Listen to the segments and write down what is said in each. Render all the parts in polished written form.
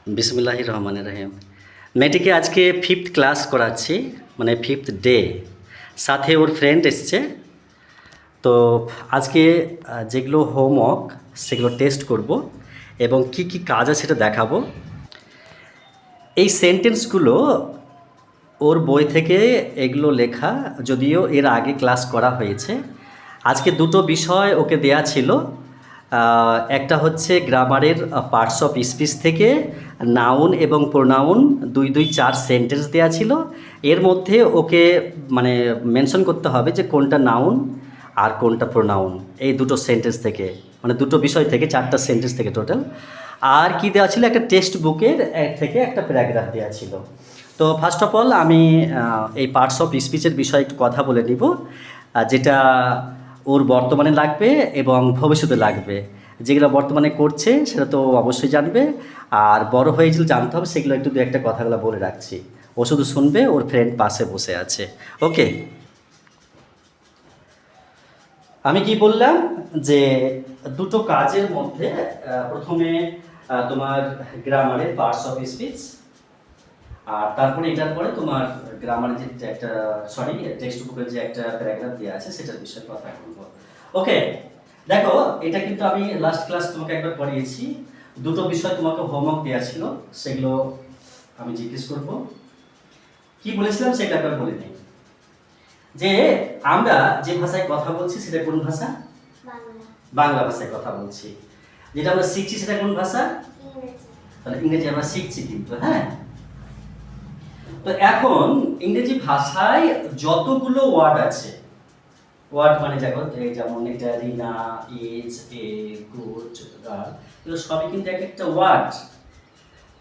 বিসমিল্লাহির রহমানির রহিম। মেয়েটিকে আজকে 5th ক্লাস করাচ্ছি, মানে 5th ডে। সাথে ওর ফ্রেন্ড এসছে। তো আজকে যেগুলো হোমওয়ার্ক সেগুলো টেস্ট করব এবং কি কি কাজ আছে সেটা দেখাবো। এই সেন্টেন্সগুলো ওর বই থেকে এগুলো লেখা, যদিও এর আগে ক্লাস করা হয়েছে। আজকে দুটো বিষয় ওকে দেয়া ছিল। একটা হচ্ছে গ্রামারের পার্টস অফ স্পিচ থেকে নাউন এবং প্রোনাউন 2-2-4 সেন্টেন্স দেয়া ছিল। এর মধ্যে ওকে মানে মেনশন করতে হবে যে কোনটা নাউন আর কোনটা প্রোনাউন, এই দুটো সেন্টেন্স থেকে, মানে দুটো বিষয় থেকে 4টা সেন্টেন্স থেকে টোটাল। আর কি দেওয়া ছিল, একটা টেক্সট বুকের থেকে একটা প্যারাগ্রাফ দেওয়া ছিল। তো ফার্স্ট অফ অল আমি এই পার্টস অফ স্পিচের বিষয়ে একটু কথা বলে নিব, যেটা ওর বর্তমানে লাগবে এবং ভবিষ্যতে লাগবে। যেগুলো বর্তমানে করছে সেটা তো অবশ্যই জানবে, আর বড় হয়ে যেগুলো জানতে হবে সেগুলো একটু দু একটা কথাগুলো বলে রাখছি। ও শুধু শুনবে, ওর ফ্রেন্ড পাশে বসে আছে। ওকে, আমি কি বললাম যে দুটো কাজের মধ্যে প্রথমে তোমার গ্রামারের পার্টস অফ স্পিচ, আর তারপরে এটার পরে তোমার গ্রামারের যে একটা টেক্সট বুকের যে একটা প্যারাগ্রাফ দেওয়া আছে সেটার বিষয়ে কথা বলবো। ওকে, দেখো এটা কিন্তু আমি লাস্ট ক্লাস তোমাকে একবার পড়িয়েছি। দুটো বিষয় তোমাকে হোমওয়ার্ক দেওয়া ছিল, সেগুলো আমি জিজ্ঞেস করব। কি বলেছিলাম সেটা একবার বলে নিই। যে আমরা যে ভাষায় কথা বলছি সেটা কোন ভাষা? বাংলা ভাষায় কথা বলছি। যেটা আমরা শিখছি সেটা কোন ভাষা? তাহলে ইংরেজি আমরা শিখছি কিন্তু, হ্যাঁ। তো এখন ইংরেজি ভাষায় যতগুলো ওয়ার্ড আছে, ওয়ার্ড মানে যেমন এটা রিনা, ইজ, এ, গুড, গার্ল, এগুলো সবই কিন্তু এক একটা ওয়ার্ড,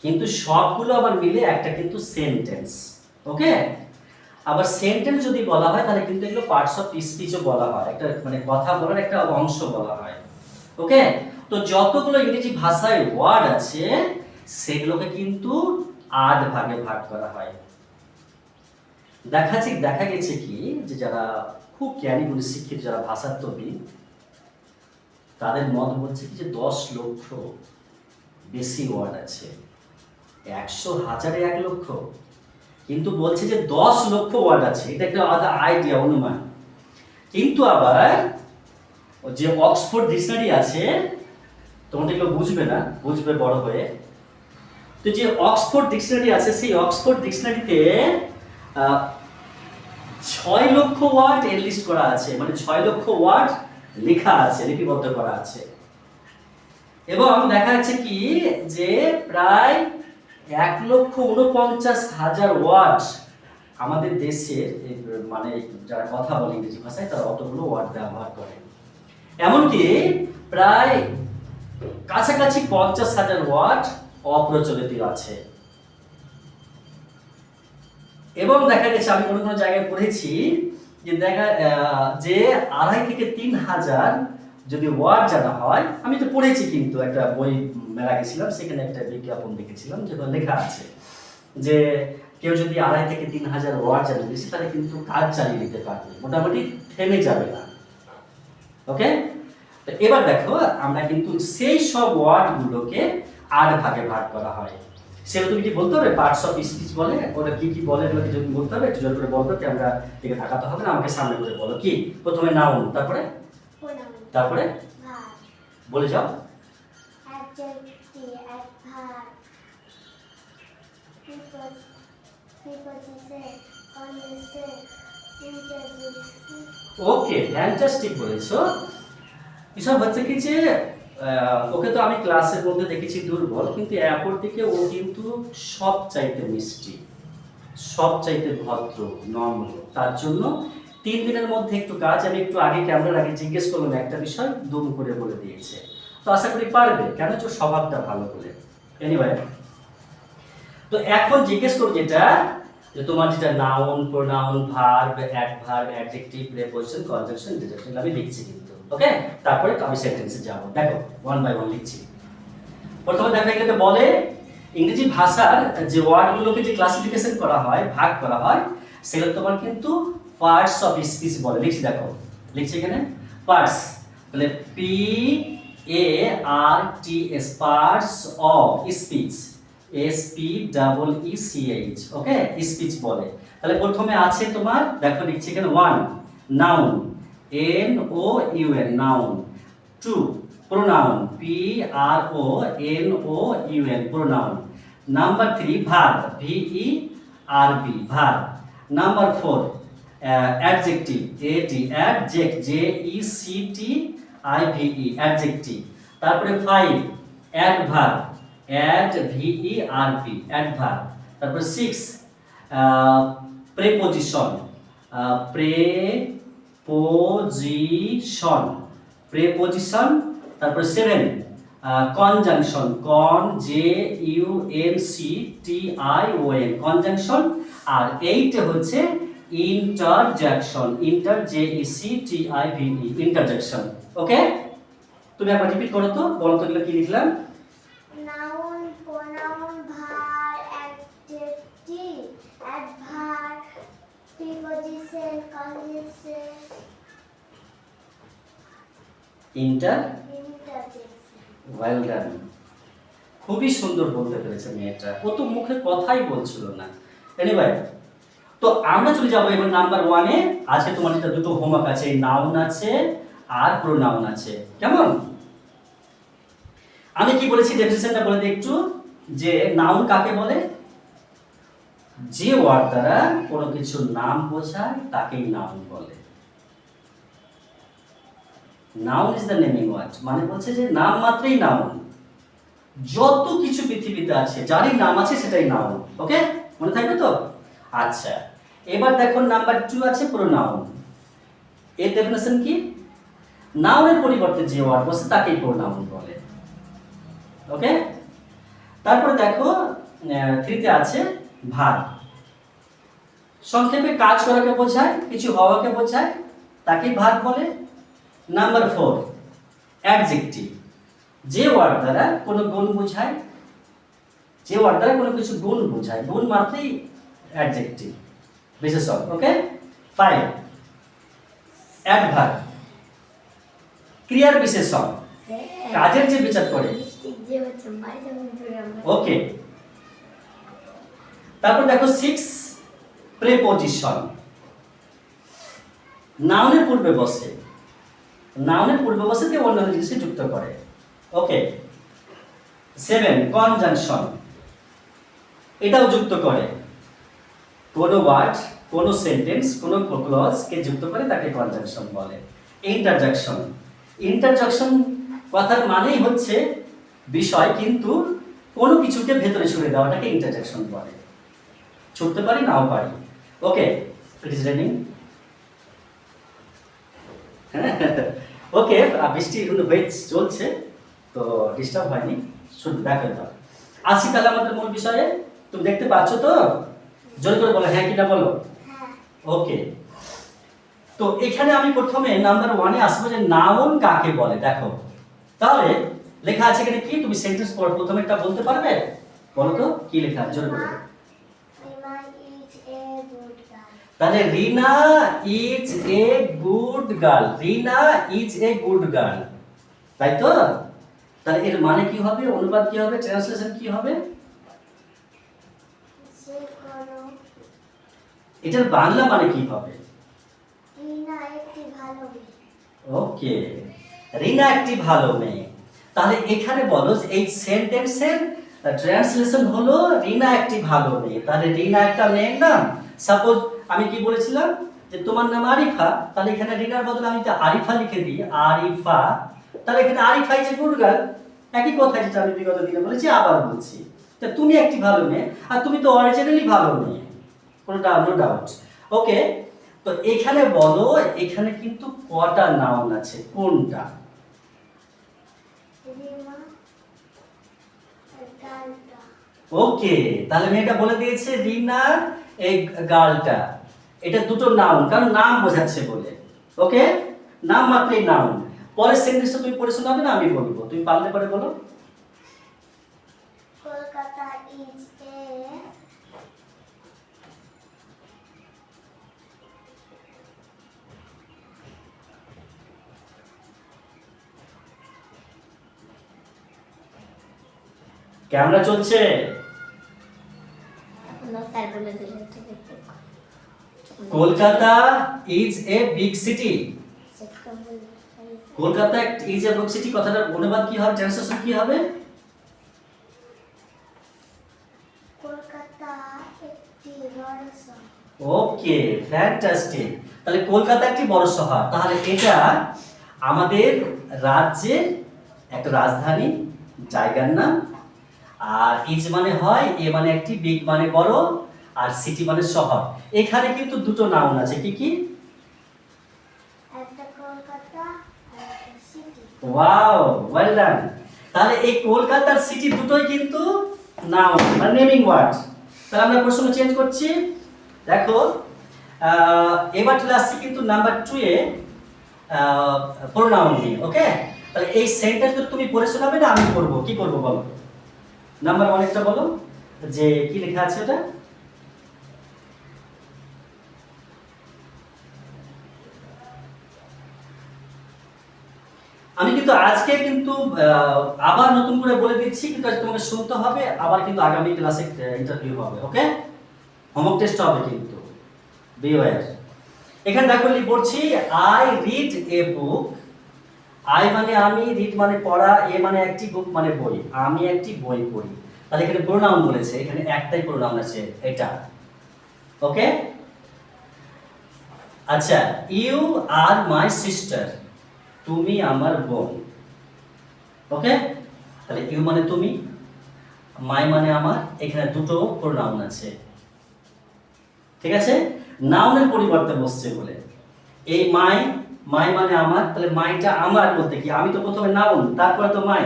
কিন্তু সবগুলো আবার মিলে একটা কিন্তু সেন্টেন্স। ওকে, আবার সেন্টেন্স যদি বলা হয় তাহলে কিন্তু এগুলো পার্টস অফ স্পিচও বলা হয়, একটা মানে কথা বলার একটা অংশ বলা হয়। ওকে, তো যতগুলো ইংরেজি ভাষায় ওয়ার্ড আছে সেগুলোকে কিন্তু 8 ভাগে ভাগ করা হয়। দেখা গেছে কি যে যারা খুব জ্ঞানী গুণী শিক্ষিত, যারা ভাষাতত্ত্ববিদ, তাদের মত বলছে কি যে 10 লক্ষ বেশি ওয়ার্ড আছে। 100, 1000, 1 লক্ষ, কিন্তু বলছে যে 10 লক্ষ ওয়ার্ড আছে। এটা একটা আলাদা আইডিয়া, অনুমান। কিন্তু আবার যে অক্সফোর্ড ডিকশনারি আছে, তোমরা এগুলো বুঝবে না, বুঝবে বড় হয়ে। তো যে অক্সফোর্ড ডিকশনারি আছে, সেই অক্সফোর্ড ডিকশনারিতে 6 লক্ষ ওয়ার্ড এনলিস্ট করা আছে, মানে 6 লক্ষ ওয়ার্ড লেখা আছে, লিপিবদ্ধ করা আছে। এবং দেখা যাচ্ছে কি যে প্রায় 1,49,000 ওয়ার্ড আমাদের দেশের মানে যারা কথা বলে ইংরেজি ভাষায় তারা অতগুলো ওয়ার্ড ব্যবহার করে। এমনকি প্রায় কাছাকাছি 50,000 ওয়ার্ড অপ্রচলিত আছে। এবং দেখা গেছে, আমি কোনো কোনো জায়গায় পড়েছি যে যে 2,500 থেকে 3,000 যদি ওয়ার্ড জানা হয়। আমি তো পড়েছি, কিন্তু একটা বই মেলা গেছিলাম, সেখানে একটা বিজ্ঞাপন দেখেছিলাম যেখানে লেখা আছে যে কেউ যদি 2,500 থেকে 3,000 ওয়ার্ড জানে বেশি, তাহলে কিন্তু কাজ চালিয়ে নিতে পারবে, মোটামুটি থেমে যাবে না। ওকে, তো এবার দেখো আমরা কিন্তু সেই সব ওয়ার্ডগুলোকে 8 ভাগে ভাগ করা হয়। সেটা তুমি কি বলতে হবে? পার্টস অফ স্পিচ বলে, ওটা কি কি বলে এগুলোকে যদি বলতে হবে, একটু জোর করে বলতো, কি আমরা দিকে তাকাতে হবে না, আমাকে সামনে করে বলো। কি প্রথমে নাউন, তারপরে তারপরে বলে যাও। ওকে, ফ্যান্টাস্টিক বলেছো। এসব হচ্ছে কি যে ওকে তো আমি ক্লাসের মধ্যে দেখেছি দুর্বল, কিন্তু এরপর থেকে ও কিন্তু সব চাইতে মিষ্টি, সব চাইতে ভদ্র, নম্র। তার জন্য 3 দিনের মধ্যে একটু কাজ, আমি একটু আগে ক্যামেরার আগে জিজ্ঞেস করলাম একটা বিষয়, দুম করে বলে দিয়েছে। তো আশা করি পারবে, কেন যে স্বভাবটা ভালো বলে। এনিওয়ে, তো এখন জিজ্ঞেস করব যেটা, যে তোমার যেটা noun, pronoun, verb, adverb, adjective, preposition, conjunction, interjection আমি লিখছি কিন্তু। ওকে, তারপরে আমি সেন্টেন্সে যাব। দেখো 1 বাই 1 লিখছি। প্রথমে দেখো এখানে বলে ইংরেজি ভাষার যে ওয়ার্ডগুলোকে যে ক্লাসিফিকেশন করা হয়, ভাগ করা হয়, সেগুলো তোমার কিন্তু পার্টস অফ স্পিচ বলে। লিখছি, দেখো লিখছি এখানে পার্টস, তাহলে P A R T S, parts of speech. SPEECH, okay, speech বলে। তাহলে প্রথমে আছে তোমার, দেখো লিখছি এখানে 1 noun, NOUN noun, 2 pronoun, PRONOUN pronoun, number 3 verb, VERB verb, number 4 adjective, JECTIVE adjective, তারপরে 5 অ্যাডভার্ব, অ্যাডভার্ব, তারপরে 6 প্রেপোজিশন, প্রেপোজিশন, তারপরে 7 কনজাংশন, JUNCTION কনজাংশন, আর 8 হচ্ছে ইন্টারজেকশন, ইন্টারজেকশন। ওকে, তুমি একবার রিপিট করো তো, বলো তো এগুলো কি লিখলাম। Noun, pronoun, verb, adjective, adverb, preposition, conjunction, interjection. Well done, খুবই সুন্দর বলতে পেরেছে মেয়েটা, ও তো মুখে কথাই বলছিল না। এনিওয়ে, তো আমরা চলে যাবো এবার নাম্বার 1 এ। আজকে তোমার যেটা দুটো হোমওয়ার্ক আছে, নাউন আছে আর প্রোনাউন আছে, কেমন? আমি কি বলেছি ডেফিনিশনটা বলে দিই একটু, যে নাউন কাকে বলে? যে ওয়ার্ড দ্বারা কোনো কিছু নাম বোঝায় তাকেই নাউন বলে। Noun is the naming word, মানে বলছে যে নাম মাত্রই নাউন, যত কিছু পৃথিবীতে আছে যারই নাম আছে সেটাই নাউন। ওকে, মনে থাকবে তো? আচ্ছা, এবার দেখো নাম্বার 2 আছে প্রোনাউন। এর ডেফিনিশন কি? নাউনের পরিবর্তে যে ওয়ার্ড বসে তাকেই প্রোনাউন বলে। ওকে, তারপরে দেখো 3 তে আছে ভার্ব, সংক্ষেপে কাজ করাকে বোঝায়, কিছু হওয়াকে বোঝায়, তাকেই ভার্ব বলে। নাম্বার 4 অ্যাডজেক্টিভ, যে ওয়ার্ড দ্বারা কোনো গুণ বোঝায়, যে ওয়ার্ড দ্বারা কোনো কিছু গুণ বোঝায়, গুণ মাত্রই অ্যাডজেক্টিভ, বিশেষণ। ওকে, 5 অ্যাডভার্ব, ক্রিয়ার বিশেষণ, কাজের যে বিচার করে। ওকে, তারপর দেখো 6 প্রেপোজিশন, নাউনের পূর্বে বসে, নাউনের পূর্বে বসে দিয়ে অন্যান্য জিনিসকে যুক্ত করে। ওকে, 7 কনজাংশন, এটাও যুক্ত করে, কোনো ওয়ার্ড, কোনো সেন্টেন্স, কোনো ক্লজকে যুক্ত করে তাকে কনজাংশন বলে। ইন্টারজেকশন, ইন্টারজেকশন কথার মানেই হচ্ছে বিষয় কিন্তু কোনো কিছুকে ভেতরে ছুড়ে দেওয়াটাকে ইন্টারজেকশন বলে। ছুটতে পারি, নাও পারি। ওকে, ইট ইজ রেনিং। ওকে, বৃষ্টি কিন্তু চলছে, তো ডিস্টার্ব হয়নি, শুধু দেখো তো। আসি তাহলে আমাদের মূল বিষয়ে। তুমি দেখতে পাচ্ছ তো? জোরে করে বলো হ্যাঁ কি না বলো। ওকে, তো এখানে আমি প্রথমে নাম্বার 1 এ আসবো যে নাউন কাকে বলে। দেখো তাহলে লেখা আছে এখানে কি, তুমি সেন্টেন্স পড়ো, প্রথমে একটা বলতে পারবে? বলো তো কি লেখা আছে, জোরে করে। তাহলে Rina is a good girl, Rina is a good girl, তাই তো? তাহলে এর মানে কি হবে, অনুবাদ কি হবে, ট্রান্সলেশন কি হবে? এটার বাংলা মানে কি হবে? রিনা একটি ভালো মেয়ে। ওকে, রিনা একটি ভালো মেয়ে। তাহলে এখানে বলো যে এই সেন্টেন্সের ট্রান্সলেশন হলো রিনা একটি ভালো মেয়ে। তাহলে রিনা একটা মেয়ের নাম। সাপোজ আমি কি বলেছিলাম যে তোমার নাম আরিফা, তাহলে এখানে রিনার বদলে আমি আরিফা লিখে দিই, আরিফা, তাহলে এখানে Arifa is a good girl. একই কথা যেটা আমি বিগত দিনে বলেছি আবার বলছি, তা তুমি একটি ভালো মেয়ে, আর তুমি তো অরিজিনালি ভালো মেয়ে, কোনো নো ডাউট। ওকে, তো এখানে বলো এখানে কিন্তু কটা নাউন আছে, কোনটা? ওকে, তাহলে মেয়েটা বলে দিয়েছে রিনা এই গার্লটা, এটা দুটো নাউন, কারণ নাম বোঝাচ্ছে বলে। ওকে, নাম মাত্রই নাউন। পরের সেন্টেন্সটা তুমি পড়ে শোনাবে না আমি বলবো, তুমি পারলে পরে বলো। কলকাতা ইজ এ ক্যামেরা চলছে, না স্যার বলে দিলে ঠিক আছে Kolkata is a big city. সেটা বলে Kolkata is a big city কথাটার অনুবাদ কি হবে, ট্রান্সলেশন কি হবে? কলকাতা একটি বড় শহর। ওকে, ফ্যান্টাস্টিক। তাহলে কলকাতা একটি বড় শহর, তাহলে এটা আমাদের রাজ্যের একটা রাজধানী, জায়গার নাম। আর ইজ মানে হয়, এ মানে একটি, বিগ মানে বড়, আর সিটি মানে শহর। এখানে কিন্তু দুটো নাউন আছে, কি কি? একটা কলকাতা আর একটা সিটি। Wow, well done. তাহলে এই কলকাতার সিটি দুটোই কিন্তু নাউন মানে নেমিং ওয়ার্ড। তাহলে আমরা প্রশ্ন চেঞ্জ করছি। দেখো এবার চলে আসছি কিন্তু নাম্বার 2 এ প্রোনাউন নিয়ে। ওকে, তাহলে এই সেন্টেন্স তুমি পড়ে শোনাবে না আমি পড়বো? কি করবো বলো? নাম্বার 1 একটা বলো, যে কি লেখা আছে ওটা? আমি কিন্তু আজকে কিন্তু আবার নতুন করে বলে দিচ্ছি, কিন্তু আজকে তোমাকে শুনতে হবে, আবার কিন্তু আগামী ক্লাসে ইন্টারভিউ হবে। ওকে, হোমওয়ার্ক টেস্ট হবে কিন্তু, বি ওয়্যার। এখানে দেখো পড়ছি, I read a book. I মানে আমি, রিড মানে পড়া, এ মানে একটি, বুক মানে বই। আমি একটি বই পড়ি। তাহলে এখানে প্রোনাউন বলেছে, এখানে একটাই প্রোনাউন আছে, এটা। ওকে, আচ্ছা, ইউ আর মাই সিস্টার। তুমি আমার বোন। ওকে, তাহলে ইউ মানে তুমি, মাই মানে আমার, এখানে দুটো প্রোনাউন আছে। ঠিক আছে, নাউনের পরিবর্তে বসছে বলে এই মাই, মাই মানে আমার, তাহলে মাইটা আমার বলতে কি, আমি তো প্রথমে নাউন তারপরে তো মাই।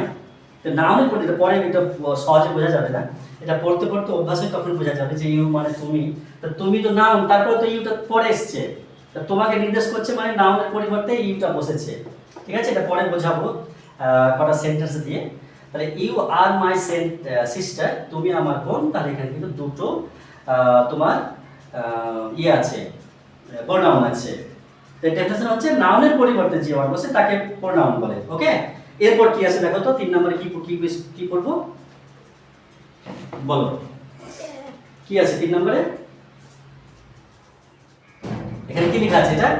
তো নাউনের পরিবর্তে পরে এটা সহজে বোঝা যাবে না, এটা পড়তে পড়তে অভ্যাস হয়, তখন বোঝা যাবে যে ইউ মানে তুমি। তো তুমি তো নাউন, তারপরে তো ইউটা পরে এসছে, তা তোমাকে নির্দেশ করছে মানে নাউনের পরিবর্তে ইউটা বসেছে। ঠিক আছে, এটা পরে বোঝাবো কটা সেন্টেন্স দিয়ে। তাহলে ইউ আর মাই সিস্টার, তুমি আমার বোন। তাহলে এখানে কিন্তু দুটো তোমার ইয়ে আছে, প্রোনাউন আছে। তো ডেফিনেশন হচ্ছে নাউনের পরিবর্তে যে ওয়ার্ড বসে তাকে প্রোনাউন বলে। ওকে, এরপর কি আছে দেখো তো, 3 নম্বরে কি কি কি করব বলো? কি আছে 3 নম্বরে? এখানে কি লেখা আছে? এটা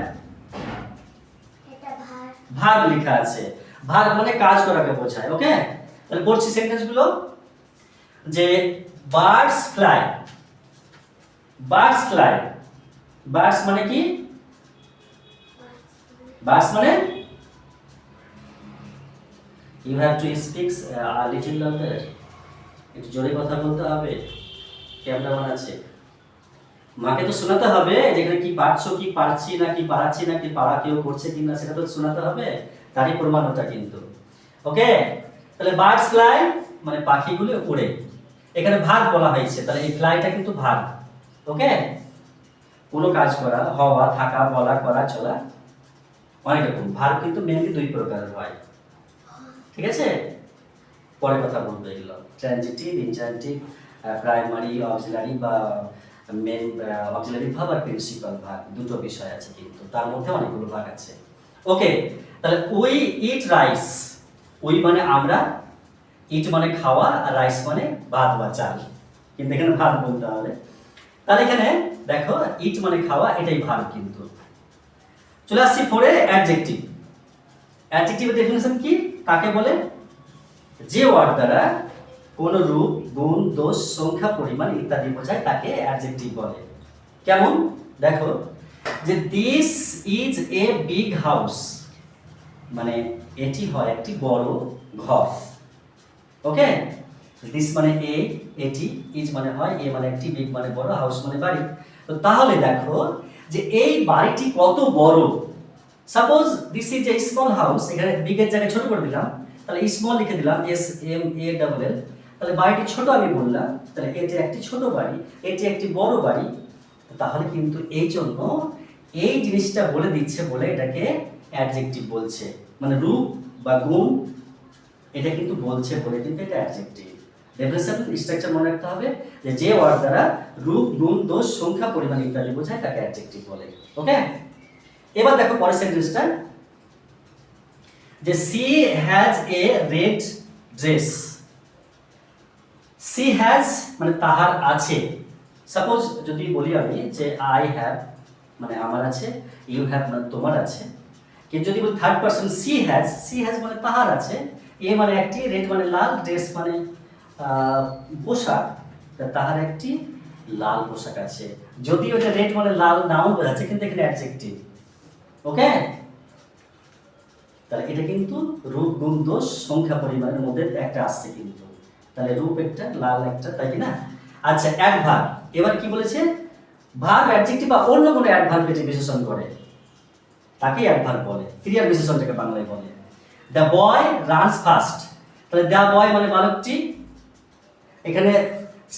এটা ভার। ভার্ব লেখা আছে। ভার্ব মানে কাজ করাকে বোঝায়। ওকে, তাহলে পড়ছি সেন্টেন্স গুলো, যে birds fly. Birds fly, birds মানে কি? বার্ডস মানে, you have to speak a little louder, একটু জোরে কথা বলতে হবে, ক্যামেরাম্যান আছে, মাকে তো শোনাতে হবে যেখানে কি পারছো, কি পারছি না, কি পারাচ্ছি না, কি পারা কেউ করছে কিনা, সেটা তো শোনাতে হবে, তারই প্রমাণ ওটা কিন্তু। ওকে, তাহলে বার্ডস ফ্লাই মানে পাখিগুলো উড়ে। এখানে ভার্ব বলা হয়েছে, তাহলে এই ফ্লাইটা কিন্তু ভার্ব। ওকে, কোনো কাজ করা, হওয়া, থাকা, বলা, করা, চলা, অনেক রকম। ভার্ব কিন্তু মেইনলি 2 প্রকারের হয়। ঠিক আছে, পরে কথা বলবো এগুলো, ট্রানজিটিভ, ইনট্রানজিটিভ, প্রাইমারি, অক্সিলারি বা মেন অক্সিলারি ভার্ব আর প্রিন্সিপাল ভার্ব, দুটো বিষয় আছে কিন্তু, তার মধ্যে অনেকগুলো ভাগ আছে। ওকে, তাহলে উই ইট রাইস। উই মানে আমরা, ইট মানে খাওয়া, আর রাইস মানে ভাত বা চাল, কিন্তু এখানে ভাত বলতে হবে। তাহলে এখানে দেখো, ইট মানে খাওয়া, এটাই ভার্ব কিন্তু। চলে আসছি 4 এ, অ্যাডজেক্টিভ। অ্যাডজেক্টিভের ডেফিনিশন কি, কাকে বলে? যে ওয়ার্ড দ্বারা কোন রূপ, গুণ, দোষ, সংখ্যা, পরিমাণ ইত্যাদি বোঝায় তাকে অ্যাডজেক্টিভ বলে। কেমন দেখো, যে this is a big house, মানে এটি হয় একটি বড় ঘর। ওকে, দিস মানে এটি, ইজ মানে হয়, এ মানে একটি, বিগ মানে বড়, হাউস মানে বাড়ি। তো তাহলে দেখো যে এই বাড়িটি কত বড়। Suppose this is a small house, এখানে বিগ এর জায়গায় ছোট করে দিলাম, তাহলে স্মল লিখে দিলাম, SMALL। তাহলে বাড়িটি ছোট আমি বললাম, তাহলে এটি একটি ছোট বাড়ি, এটি একটি বড় বাড়ি। তাহলে কিন্তু এই জন্য এই জিনিসটা বলে দিচ্ছে বলে এটাকে অ্যাডজেক্টিভ বলছে, মানে রূপ বা গুণ এটা কিন্তু বলছে বলে কিন্তু এটা অ্যাডজেক্টিভ। ডেফিনিশন স্ট্রাকচার মনে রাখতে হবে, যে যে ওয়ার্ড দ্বারা রূপ, গুণ, দোষ, সংখ্যা, পরিমাণ ইত্যাদি বোঝায় তাকে অ্যাডজেক্টিভ বলে। ওকে, এবার দেখো পরের সেন্টেন্সটা, যে she has a red dress. She has মানে তাহার আছে, সাপোজ যদি বলি আমি যে আই হ্যাভ মানে আমার আছে, ইউ হ্যাভ মানে তোমার আছে, কিন্তু যদি বলি থার্ড পারসন সি হ্যাজ মানে তাহার আছে, এ মানে একটি, রেড মানে লাল, ড্রেস মানে পোশাক, তা তাহার একটি লাল পোশাক আছে। যদিও এটা রেড মানে লাল নাউন বোঝাচ্ছে, কিন্তু এখানে অ্যাডজেক্টিভ। ওকে, তাহলে এটা কিন্তু রূপ গুণ দোষ সংখ্যা পরিমাণের মধ্যে একটা আসছে কিন্তু। তাহলে রূপ একটা, লাল একটা, তাই কি না? আচ্ছা, অ্যাডভার্ব এবার কি বলেছে? ভার্ব অ্যাডজেক্টিভ বা অন্য কোনো অ্যাডভার্ব এটি বিশেষণ করে, তাকে অ্যাডভার্ব বলে, ক্রিয়ার বিশেষণটাকে বাংলায় বলে। দ্য বয় রানস ফাস্ট, তাহলে দ্য বয় মানে বালকটি, এখানে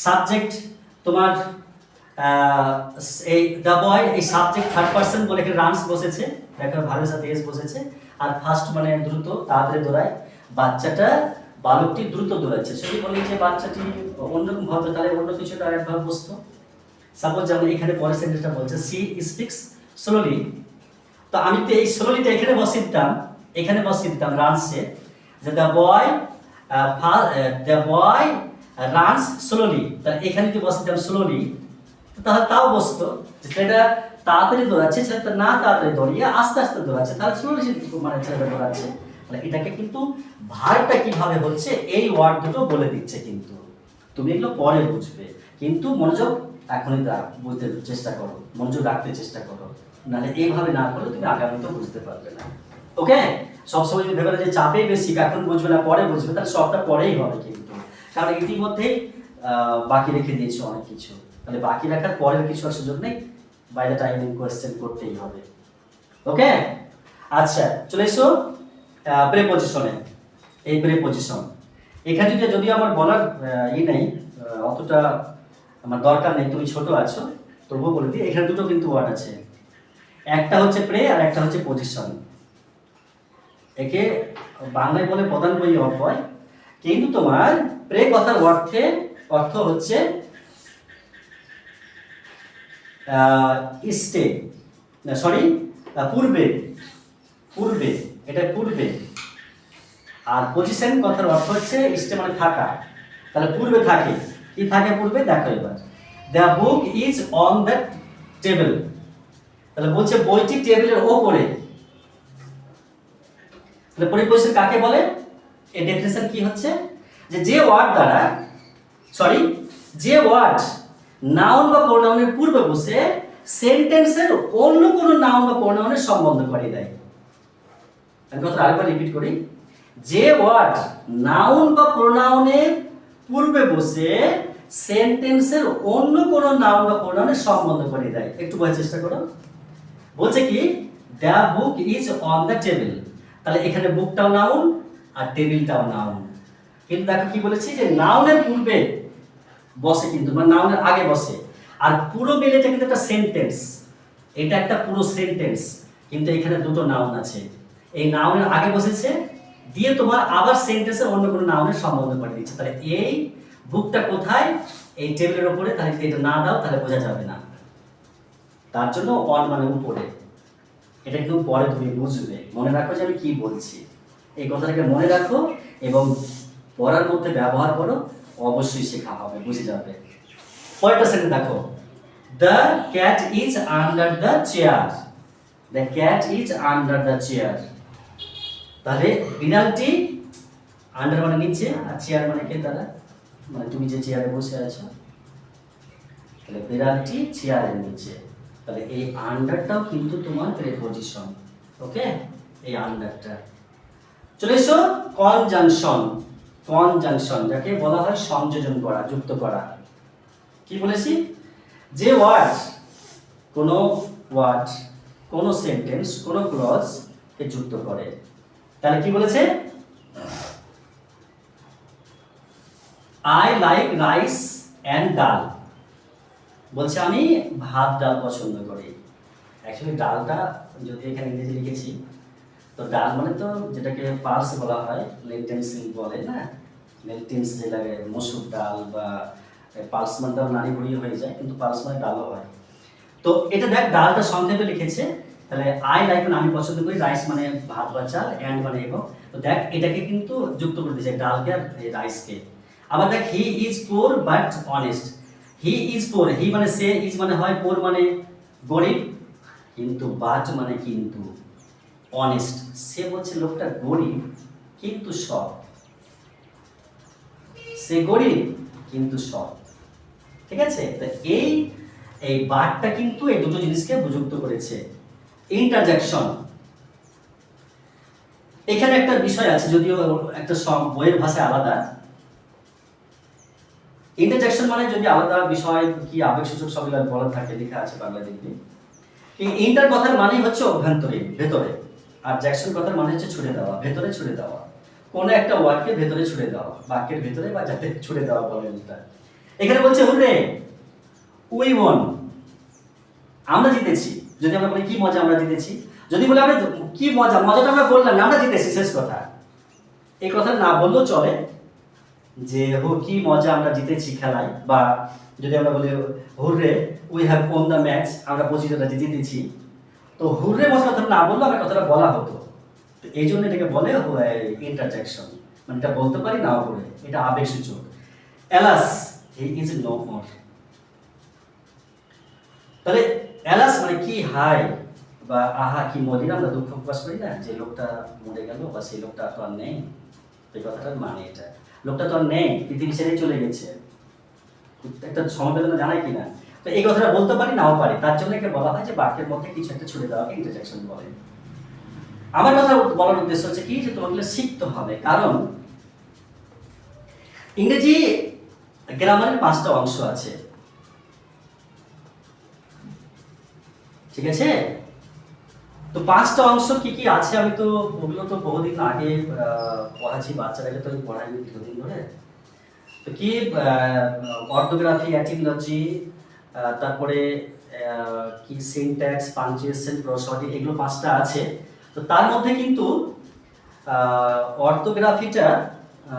সাবজেক্ট তোমার এই দ্য বয়, এই সাবজেক্ট থার্ড পারসন বলে এখানে রানস বসেছে, দেখো ভার্বের সাথে এস বসেছে, আর ফাস্ট মানে দ্রুত, তাড়াতাড়ি দৌড়ায়, বাচ্চাটা বালকটি দ্রুত দৌড়াচ্ছে। যদি বলি যে বাচ্চাটি অন্যরকম ভাবে, তাহলে অন্য কিছু একটা অ্যাডভার্ব বসতো। সাপোজ যেমন এখানে পরের সেন্টেন্সটা বলছে সি স্পিক্স স্লোলি, তো আমি তো এই স্লোলিটা এখানে বসিয়ে দিতাম রানসে, যে দ্য বয় রানস স্লোলি, তাহলে এখানে কি বসিয়ে দিতাম স্লোলি, তাহলে তাও বসতো যে ছেলেটা তাড়াতাড়ি দৌড়াচ্ছে, ছেলেটা না তাড়াতাড়ি দৌড়িয়ে আস্তে আস্তে দৌড়াচ্ছে, তাহলে স্লোলি মানে ছেলেটা দৌড়াচ্ছে। তাহলে এটাকে কিন্তু ভার্বটা কিভাবে হচ্ছে এই ওয়ার্ড দুটো বলে দিচ্ছে, কিন্তু তুমি এগুলো পরে বুঝবে, কিন্তু মনোযোগ এখনই বুঝতে চেষ্টা করো, মনোযোগ রাখতে চেষ্টা করো, নাহলে এইভাবে না করলে তুমি আগামীতে বুঝতে পারবে না। ওকে, সবসময় যদি ভেবে যে চাপে বেশি এখন বুঝবে না পরে বুঝবে, তাহলে সবটা পরেই হবে কিন্তু, কারণ ইতিমধ্যেই বাকি রেখে দিয়েছো অনেক কিছু, তাহলে বাকি রাখার পরের কিছু আর সুযোগ নেই, বাই দ্য টাইম কোয়েশ্চেন করতেই হবে। ওকে, আচ্ছা চলে এসো প্রেপজিশনে। এই প্রেপজিশন এখানে যদি আমার বলার নেই, অতটা আমার দরকার নেই, তুমি ছোট আছো তবুও বলে দিই, এখানে দুটো কিন্তু ওয়ার্ড আছে, একটা হচ্ছে প্রে আর একটা হচ্ছে পজিশন। একে বাংলায় বলে প্রধান বই অব্যয়, কিন্তু তোমার প্রে কথার অর্থ হচ্ছে স্টে, সরি পূর্বে, এটা পূর্বে। আর পজিশন কথার অর্থ হচ্ছে স্টে মানে থাকা, তাহলে পূর্বে থাকে, কি থাকে পূর্বে দেখো এবার। The book is on the table, তাহলে বলছে বইটি টেবিলের ওপরে, তাহলে প্রিপোজিশন কাকে বলে? এর ডেফিনিশন কি হচ্ছে? যে ওয়ার্ড নাউন বা প্রোনাউনের পূর্বে বসে সেন্টেন্সের অন্য কোনো নাউন বা প্রোনাউনের সম্বন্ধ করিয়ে দেয়। আমি কথাটা আরেকবার রিপিট করি, যে ওয়ার্ড নাউন বা প্রোনাউনের পূর্বে বসে সেন্টেন্সের অন্য কোনো নাউন বা প্রোনাউনের সম্বন্ধ করিয়ে দেয়। একটু বোঝার চেষ্টা করো, বলছে কি the book is on the table, তাহলে এখানে বুকটাও নাউন আর টেবিলটাও নাউন, কিন্তু দেখো কি বলেছি যে নাউনের পূর্বে বসে, কিন্তু মানে নাউনের আগে বসে, আর পুরো মিলেটা কিন্তু একটা সেন্টেন্স, এটা একটা পুরো সেন্টেন্স, কিন্তু এখানে দুটো নাউন আছে, এই নাউনের আগে বসেছে দিয়ে তোমার আবার সেন্টেন্সের অন্য কোনো নাউনের সম্বন্ধ করে দিচ্ছে। তাহলে এই বুকটা কোথায়? এই টেবিলের উপরে, তাহলে এটা না দাও তাহলে বোঝা যাবে না, তার জন্য অন মানে উপরে। এটা কিন্তু পরে তুমি বুঝবে, মনে রাখো যে আমি কি বলছি, এই কথাটাকে মনে রাখো এবং পড়ার মধ্যে ব্যবহার করো, অবশ্যই শেখা হবে, বুঝে যাবে। পরেরটা সেন্টেন্স দেখো, the cat is under the chair, the cat is under the chair, তাহলে বিড়ালটি আন্ডার মানে নিচে আর চেয়ার মানে কে? তারা মানে তুমি যে চেয়ারে বসে আছো, তাহলে বিড়ালটি চেয়ারের নিচে, তাহলে এই আন্ডারটাও কিন্তু তোমার প্রেপজিশন। ওকে, এই আন্ডারটা। চলে এসো কনজাংশন, যাকে বলা হয় সংযোজন করা, যুক্ত করা। কি বলেছি? যে ওয়ার্ড কোন সেন্টেন্স কোন ক্লজ কে যুক্ত করে, তাহলে কি বলেছে? আই লাইক রাইস অ্যান্ড ডাল, বলছে আমি ভাত ডাল পছন্দ করি। অ্যাকচুয়ালি ডালটা যদি এখানে ইংরেজি লিখেছি, তো ডাল মানে তো যেটাকে পালস বলা হয়, লেন্টেন্স বলে না, লেন্টেন্স যে লাগে মসুর ডাল বা পালস মানে তো নারী ভুড়ি হয়ে যায়, কিন্তু পালস মানে ডালও হয়। তো এটা দেখ ডালটা সংক্ষেপে লিখেছে, তাহলে আই লাইক মানে আমি পছন্দ করি, রাইস মানে ভাত বা চাল, অ্যান্ড মানে এবং, তো দেখ এটাকে কিন্তু যুক্ত করে দিয়েছে ডালকে আর রাইসকে। আবার দেখ he is poor but honest, he is poor, he মানে সে, ইজ মানে হয়, পোর মানে গরিব, কিন্তু বাট মানে কিন্তু অনেস্ট। সে বলছে লোকটা গরিব কিন্তু সৎ, সে গরিব কিন্তু সৎ। ঠিক আছে, তো এই এই বাটটা কিন্তু এই দুটো জিনিসকে যুক্ত করেছে। ইন্টারজেকশন, এখানে একটা বিষয় আছে, যদিও একটা বইয়ের ভাষায় আলাদা। ইন্টারজেকশন মানে যদি আলাদা বিষয় কি আবেগসূচক সবগুলো বলা থাকে, লেখা আছে বাংলা দেখবি। এই ইন্টার কথার মানে হচ্ছে অভ্যন্তরীণ, ভেতরে, আর জ্যাকসন কথার মানে হচ্ছে ছুড়ে দেওয়া, ভেতরে ছুড়ে দেওয়া, কোনো একটা ওয়ার্ডকে ভেতরে ছুড়ে দেওয়া, বাক্যের ভেতরে বা যাতে ছুড়ে দেওয়া বলেন এটা। এখানে বলছে হুররে, উই ওয়ান, আমরা জিতেছি। যদি আমরা বলি কি মজা আমরা জিতেছি, যদি বলি আমরা কি মজা, মজাটা আমরা বললাম না, আমরা জিতেছি, শেষ কথা। এই কথা না বললেও চলে যে কি মজা আমরা জিতেছি খেলায়, বা যদি আমরা বলি hooray we have won the match, আমরা প্রতিযোগিতা জিতেছি, তো হুররে মজা কথা না বললেও আমরা কথাটা বলা হতো। তো এই জন্য এটাকে বলে ইন্টারজেকশন, মানে এটা বলতে পারি নাও করে, এটা আবেগসূচক। Alas, he is no more. তাহলে এলাস মানে কি হাই বা আহা কি মদিনা, আমরা দুঃখ প্রকাশ করি না যে লোকটা মরে গেল বা সেই লোকটা তো আর নেই, এই কথাটার মানে এটা, লোকটা তো আর নেই, পৃথিবী ছেড়েই চলে গেছে, একটা সমবেদনা জানাই কিনা। তো এই কথাটা বলতে পারি নাও পারি, তার জন্য একে বলা হয় যে বাক্যের মধ্যে কিছু একটা ছুড়ে দেওয়াকে ইন্টারজেকশন বলে। আমার কথা বলার উদ্দেশ্য হচ্ছে কি, যে তোমাকে শিখতে হবে, কারণ ইংরেজি গ্রামারের 5টা অংশ আছে, ঠিক আছে? তো 5টা অংশ কি কি আছে, আমি তো ওগুলো তো বহুদিন আগে পড়াচ্ছি, বাচ্চাদেরকে তো আমি পড়াইনি দীর্ঘদিন ধরে। তো কি অর্থোগ্রাফি, এটিমোলজি, তারপরে কি সিনট্যাক্স, পাঞ্চুয়েশন, প্রসোডি, এগুলো 5টা আছে। তো তার মধ্যে কিন্তু অর্থোগ্রাফিটা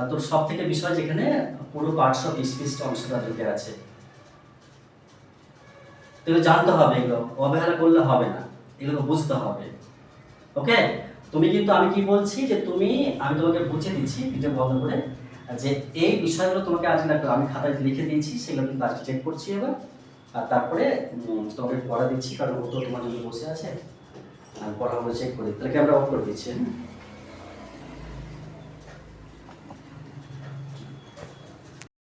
তোর সব থেকে বিষয়, যেখানে পুরো পার্টস অফ স্পিচ অংশটা ঢুকে আছে। তো জানতে হবে, এগুলো অবহেলা করলে হবে না, এগুলো বুঝতে হবে। ওকে, তুমি কিন্তু, আমি কি বলছি যে আমি তোমাকে বুঝিয়ে দিচ্ছি ভিডিও বন্ধ করে, যে এই বিষয়গুলো তোমাকে আজকে লাগবে, আমি খাতায় লিখে দিয়েছি, সেগুলো কিন্তু আজকে চেক করছি এবার, আর তারপরে তোমাকে পড়া দিচ্ছি, কারণ ও তো তোমার জন্য বসে আছে, আমি পড়াগুলো চেক করি। তাহলে কি আমরা অফ করে দিচ্ছি।